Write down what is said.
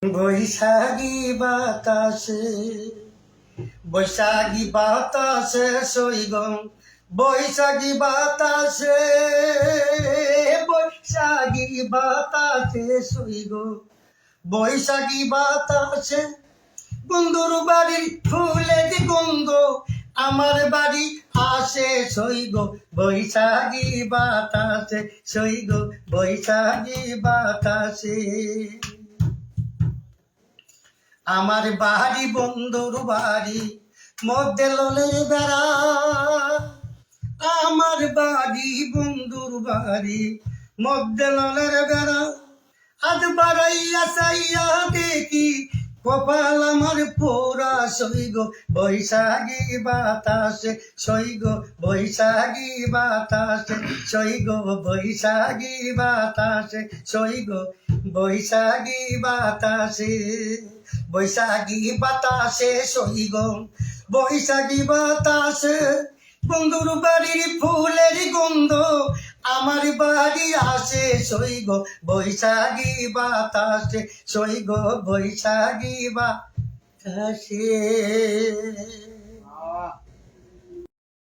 বৈশাখী বাতাসে বৈশাখী বাতাসে সইগম বৈশাখী বাতাসে বৈশাখী বাতাসে সইগ বৈশাখী বাতাসে বন্ধুর বাড়ির ফুলের গন্ধ আমার বাড়ি আসে সইগ বৈশাখী বাতাসে সইগ বৈশাখী বাতাসে আমার বাড়ি বন্ধুর বাড়ি মধ্যে ললের বেড়া আমার বাড়ি বন্ধুর বাড়ি মধ্যে ললের বেড়া আজ বাড়াইয়া চাইয়া দেখি কপাল আমার পোড়া সইগ বৈশাখী বাতাসে সইগ বৈশাখী বাতাসে সইগ বৈশাখী বাতাসে সইগ বৈশাখী বাতাসে বৈশাখী বাতাসে সইগ বৈশাখী বাতাসে বন্ধুর বাড়ির ফুলের গন্ধ আমার বাড়ি আসে সইগ বৈশাখী বাতাসে সইগ বৈশাখী বাতাসে।